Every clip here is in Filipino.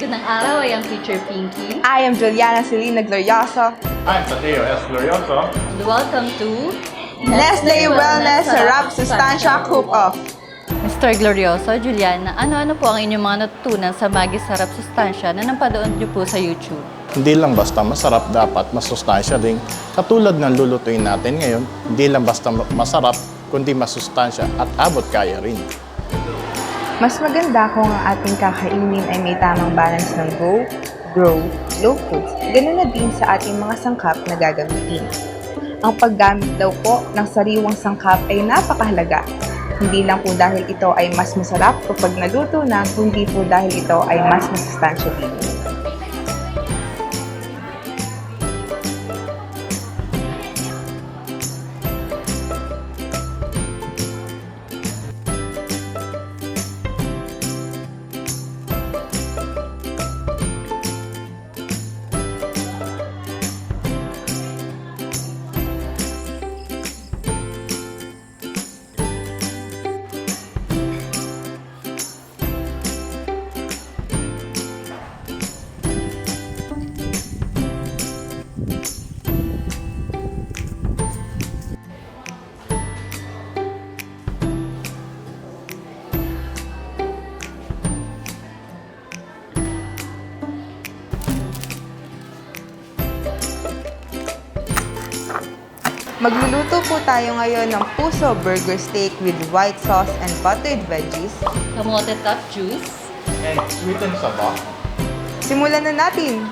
question ng araw ay ang Teacher Pinky. I am Juliana Celina Glorioso. I'm Tadeo S. Glorioso. And welcome to Nestle Wellness Sarap Sustansya Cook-Off. Mr. Glorioso, Juliana, ano-ano po ang inyong mga natutunan sa Maggi Sarap Sustansya na napanood niyo po sa YouTube? Hindi lang basta masarap, dapat masustansya din. Katulad ng lulutuin natin ngayon, hindi lang basta masarap, kundi masustansya at abot kaya rin. Mas maganda kung ang ating kakainin ay may tamang balance ng go, grow, low foods. Ganun na din sa ating mga sangkap na gagamitin. Ang paggamit daw po ng sariwang sangkap ay napakahalaga. Hindi lang po dahil ito ay mas masarap kapag naluto na, kundi po dahil ito ay mas masustansya din. Magluluto po tayo ngayon ng puso burger steak with white sauce and buttered veggies. Kamote top juice. And sweeten saba. Simulan na natin!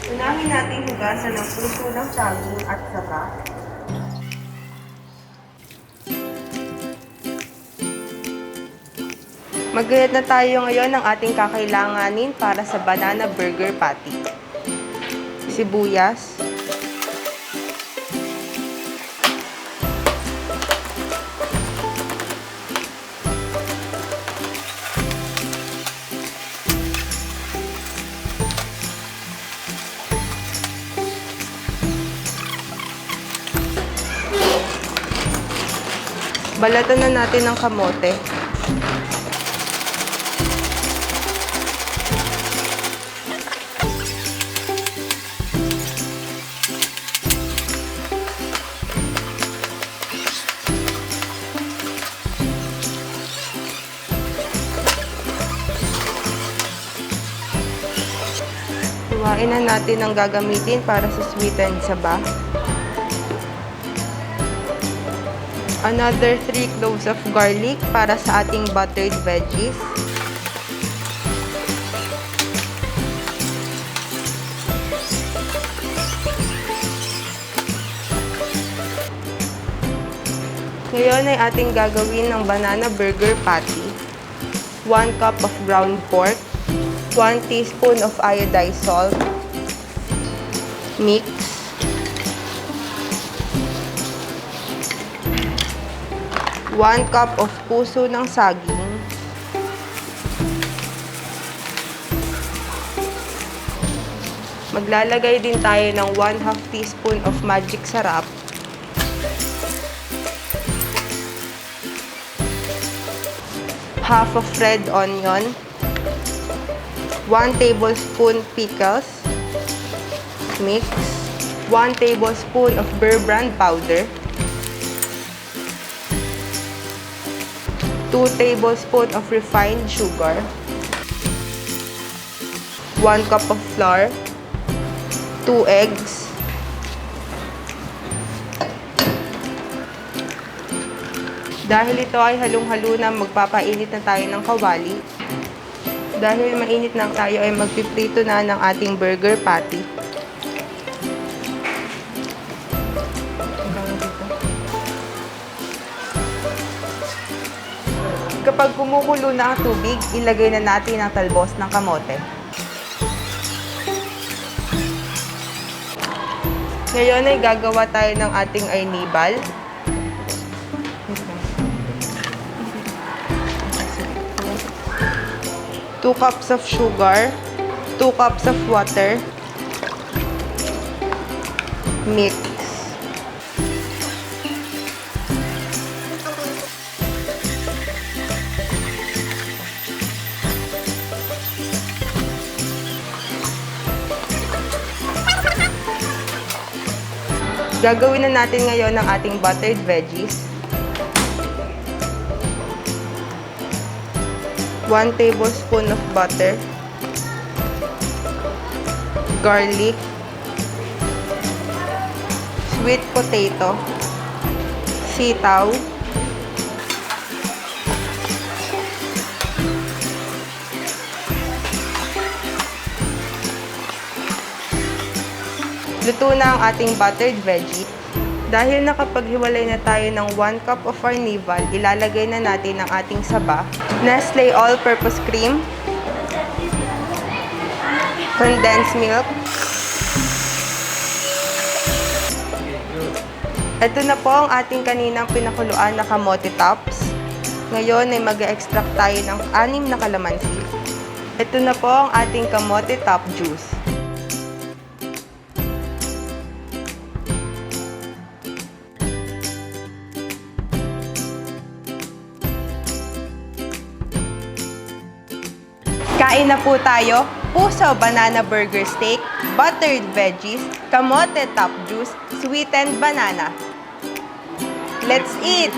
Unahin natin hugasan ng puso ng saging at saba. Mag-grate na tayo ngayon ng ating kakailanganin para sa banana burger patty. Sibuyas. Balatan na natin ng kamote. Hiwain na natin ang gagamitin para sa sweetened saba. Another 3 cloves of garlic para sa ating buttered veggies. Ngayon ay ating gagawin ng banana burger patty. 1 cup of ground pork, 1 teaspoon of iodized salt, mix. One cup of puso ng saging, maglalagay din tayo ng 1/2 teaspoon of magic sarap, half of red onion, 1 tablespoon pickles, mix, 1 tablespoon of Beurre Brand powder, 2 tablespoons of refined sugar, 1 cup of flour, 2 eggs, dahil ito ay halong-halo na, magpapainit na tayo ng kawali. Dahil mainit na tayo ay magpiprito na ng ating burger patty. Kapag kumukulo na ang tubig, ilagay na natin ang talbos ng kamote. Ngayon ay gagawa tayo ng ating arnibal. 2 cups of sugar, 2 cups of water, mix. Gagawin na natin ngayon ang ating buttered veggies. 1 tablespoon of butter, garlic, sweet potato, sitaw, luto na ang ating buttered veggie. Dahil nakapaghiwalay na tayo ng 1 cup of arnival, ilalagay na natin ang ating saba, Nestle All-Purpose Cream, condensed milk. Ito na po ang ating kaninang pinakuluan na kamote tops. Ngayon ay mag-extract tayo ng 6 na kalamansi. Ito na po ang ating kamote top juice. Kain na po tayo. Puso banana burger steak, buttered veggies, kamote top juice, sweetened banana. Let's eat!